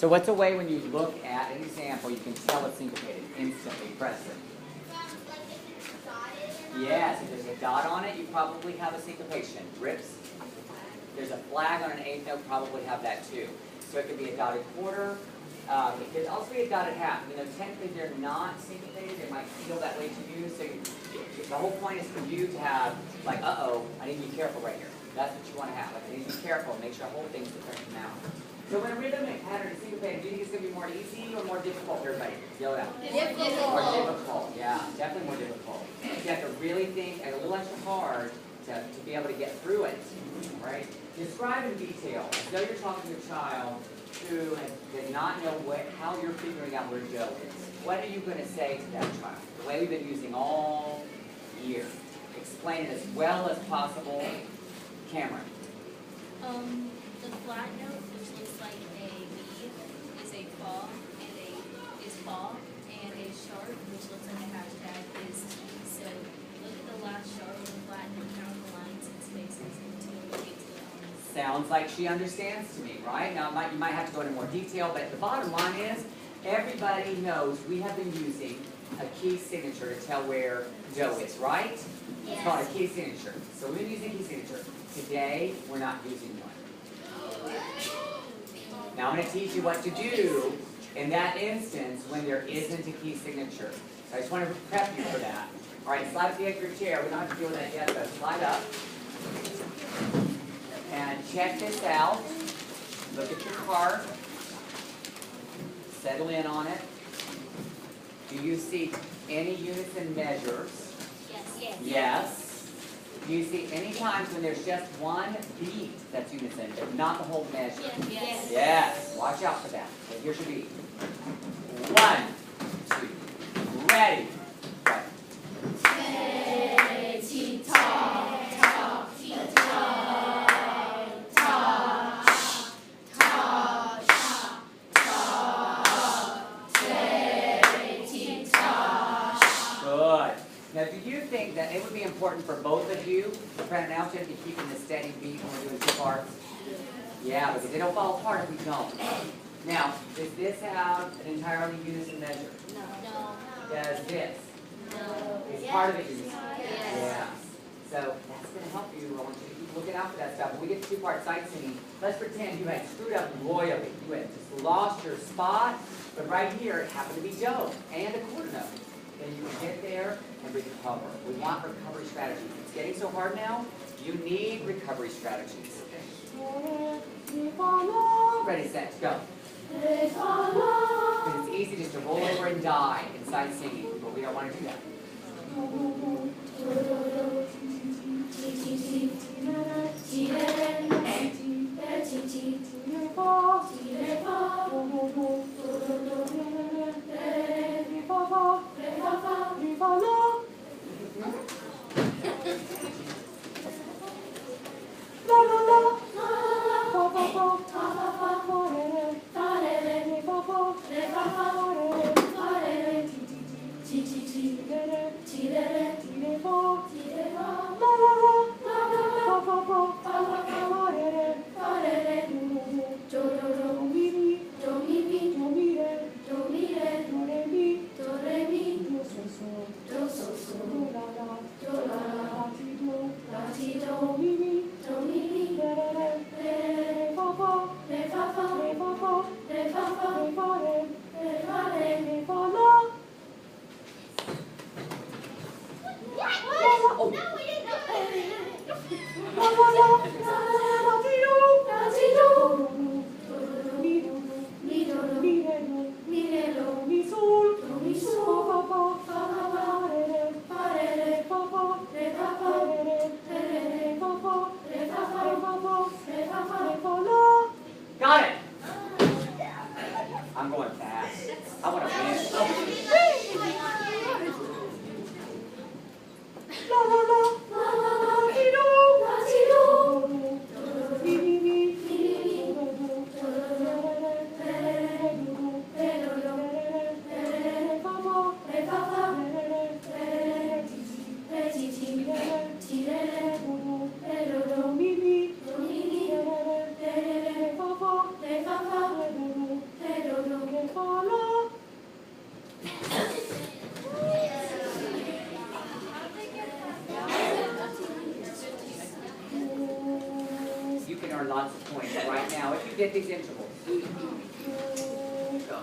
So what's a way when you look at an example, you can tell it's syncopated instantly? Press it. Yes, if there's a dot on it, you probably have a syncopation. Rips. There's a flag on an eighth note, probably have that too. So it could be a dotted quarter. It could also be a dotted half. You know, technically they're not syncopated. They might feel that way to you. So the whole point is for you to have, like, uh-oh, I need to be careful right here. That's what you want to have. Like, I need to be careful. Make sure I hold things to pressure now. So when a rhythmic pattern is syncopated, do you think it's going to be more easy or more difficult for everybody? Yell it out. Difficult. More difficult, yeah. Definitely more difficult. You have to really think a little extra hard to be able to get through it. Right? Describe in detail, as though you're talking to a child who does not know how you're figuring out where Joe is. What are you going to say to that child? The way we've been using all year. Explain it as well as possible. Cameron. The flat note, which looks like a B, is a fall, and a sharp, which looks like a hashtag, is T. So look at the last sharp and the flat note, count the lines and spaces until you get to the Sounds like she understands to me, right? Now you might have to go into more detail, but the bottom line is everybody knows we have been using a key signature to tell where Joe is, right? Yes. It's called a key signature. So we've been using a key signature. Today, we're not using one. Now I'm going to teach you what to do in that instance when there isn't a key signature. So I just want to prep you for that. All right, slide up the edge of your chair. We don't have to deal with that yet, but slide up. And check this out. Look at your card. Settle in on it. Do you see any unison measures? Yes. Yes. Do you see any times when there's just one beat that's unison, but not the whole measure? Yes. Yes. Watch out for that. So here's your beat. 1, 2, ready. Right. Good. Now, do you think that it would be important for both of you, Fran and Alton, to be keeping the steady beat when we're doing two parts? Yeah, because they don't fall apart if we don't. Now, does this have an entirely unison measure? No. Does this? No. Is part of it unison? Yes. Yeah. So that's going to help you. I want you to keep looking out for that stuff. When we get to two-part sight singing, let's pretend you had screwed up royally. You had just lost your spot, but right here it happened to be Joe and a quarter note. Then you can get there and recover. We want recovery strategies. It's getting so hard now. You need recovery strategies. Ready, set, go. Because it's easy just to roll over and die inside singing, but we don't want to do that. Got it! I'm going fast. I want to win. you get these intervals. Go.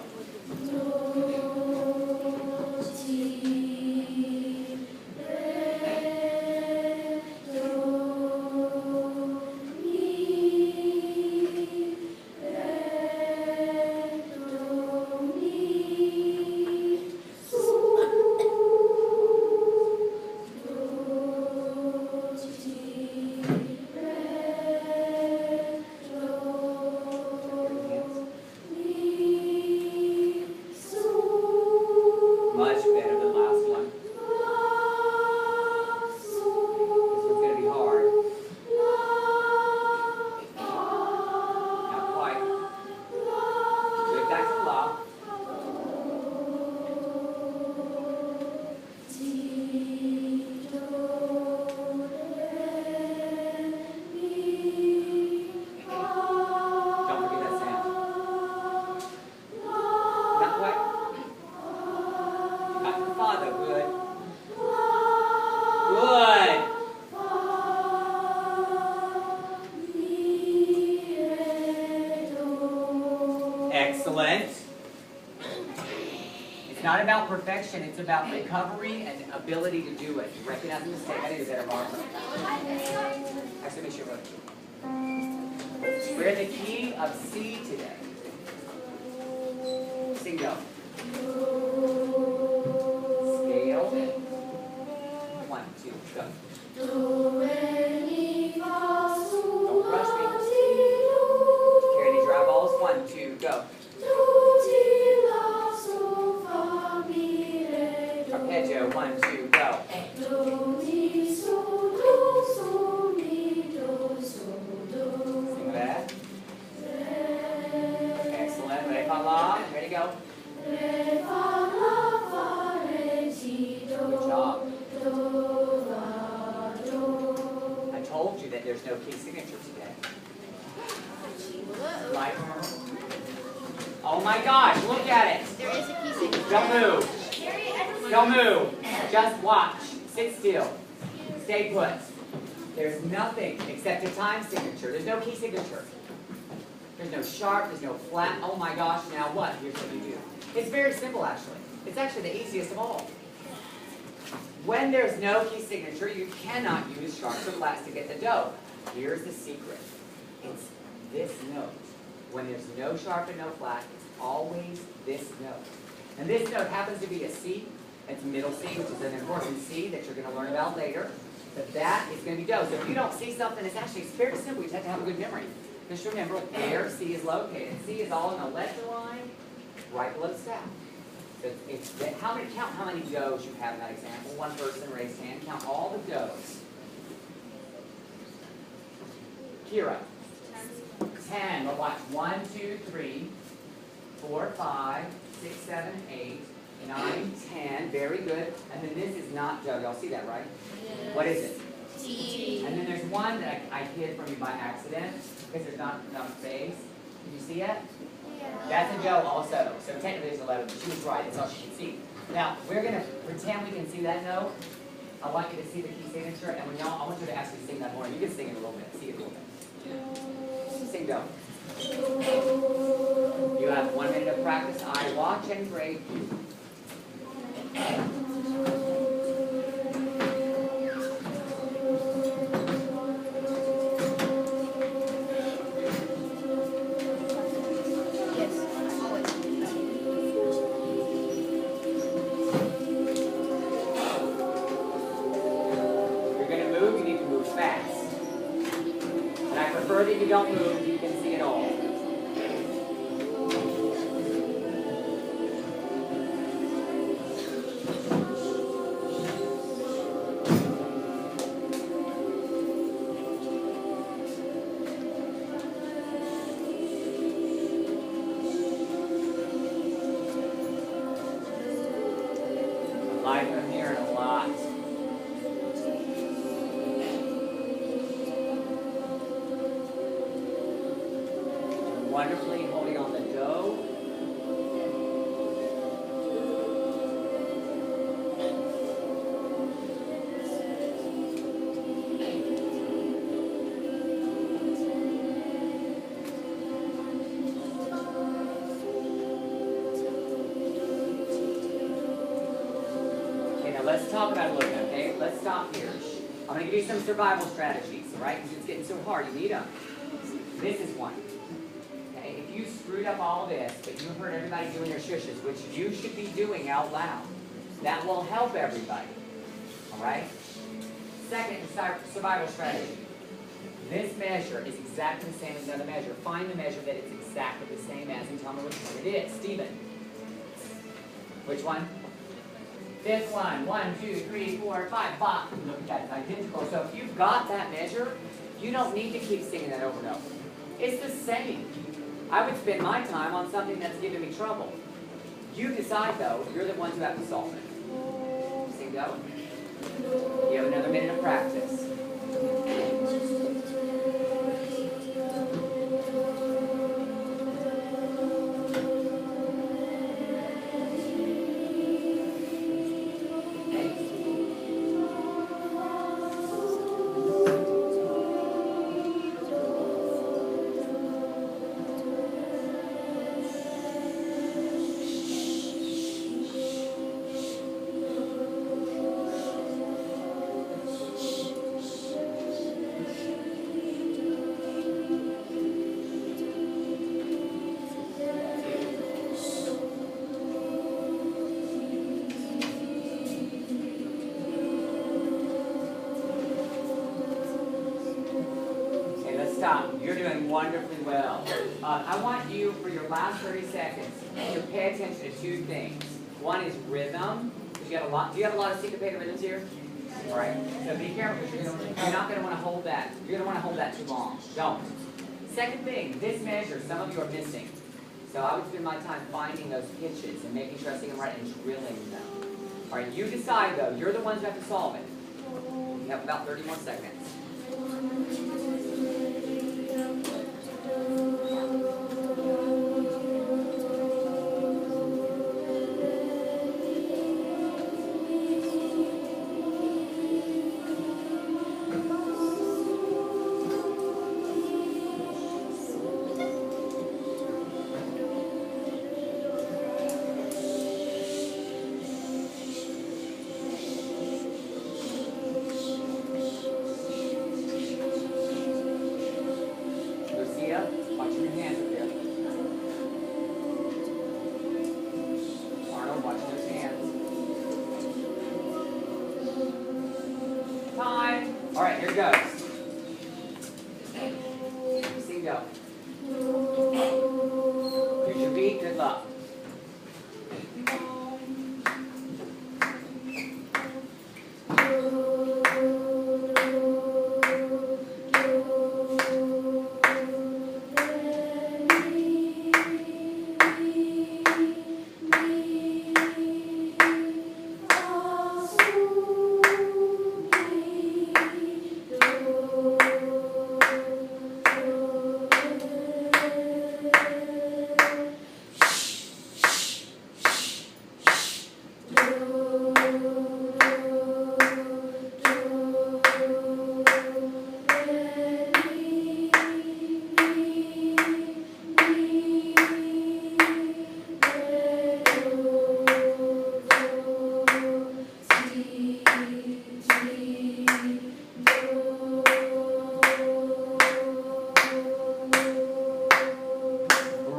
Much better than last one. This one's going to be hard. Not quite. Go back to the La. Don't forget that sound. Not quite. Back to the Father. Good. Good. Excellent. It's not about perfection, it's about recovery and ability to do it. Recognize the mistake. I need a better marker. Actually, make sure you wrote it. We're in the key of C today. Sing go. Scale. 1, 2, go. Don't rush me. Carry these dry balls. 1, 2, go. Arpeggio. 1, 2, go. Sing that. Excellent. Re fa la. Ready, go. Good job. I told you that there's no key signature today. Like, oh my gosh, look at it. There is a key signature. Don't move. Don't move. Just watch. Sit still. Stay put. There's nothing except a time signature. There's no key signature. There's no sharp, there's no flat. Oh my gosh, now what? Here's what you do. It's very simple, actually. It's actually the easiest of all. When there's no key signature, you cannot use sharps or flats to get the do. Here's the secret. It's this note. When there's no sharp and no flat, it's always this note. And this note happens to be a C. It's middle C, which is an important C that you're going to learn about later. But that is going to be do. So if you don't see something, it's very simple. You just have to have a good memory. Just remember where C is located. C is all in the ledger line, right below the staff. So count how many does you have in that example. One person raised hand. Count all the does. Kira. 10. Well, watch. 1, 2, 3, 4, 5, 6, 7, 8, 9, 10. Very good. And then this is not do. Y'all see that, right? Yes. What is it? T. And then there's one that I hid from you by accident because there's not enough space. Did you see it? Yeah. That's a Joe also. So technically it's 11, but she was right. That's all she can see. Now, we're going to pretend we can see that note. I want you to see the key signature, and when y'all, I want you to actually sing that more. You can sing it a little bit. See it a little bit. Sing do. You have 1 minute of practice. I watch and grade you. That you don't move, you can see it all. Life from here and a lot. Wonderfully holding on the dough. let's talk about it a little bit, okay? Let's stop here. I'm going to give you some survival strategies, all right? Because it's getting so hard. You need them. This is one. Okay? If you screwed up all of this, but you heard everybody doing their shushes, which you should be doing out loud, that will help everybody. All right? Second, survival strategy. This measure is exactly the same as another measure. Find the measure that it's exactly the same as and tell me which one it is. Stephen. Which one? This one. 1, 2, 3, 4, 5. Bop. Look at that. It's identical. So if you've got that measure, you don't need to keep singing that over and over. It's the same. I would spend my time on something that's giving me trouble. You decide, though. You're the ones who have to solve it. Sing go. You have another minute of practice. Stop. You're doing wonderfully well. I want you, for your last 30 seconds, to pay attention to two things. One is rhythm. Do you have a lot of syncopated rhythms here? All right. So be careful because you're not going to want to hold that. You're going to want to hold that too long. Don't. Second thing, this measure, some of you are missing. So I would spend my time finding those pitches and making sure I sing them right and drilling them. All right. You decide, though. You're the ones who have to solve it. You have about 30 more seconds. Watching your hands up here. Arnold, watching those hands. Time. All right, here it goes. Sing go. Here's your beat. Good luck.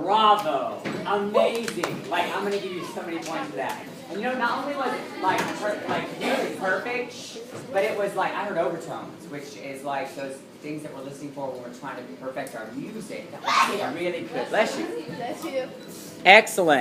Bravo! Amazing! Like, I'm going to give you so many points for that. And you know, not only was it like really perfect, but it was like, I heard overtones, which is like those things that we're listening for when we're trying to perfect our music. That was really good. Bless you. Bless you. Excellent.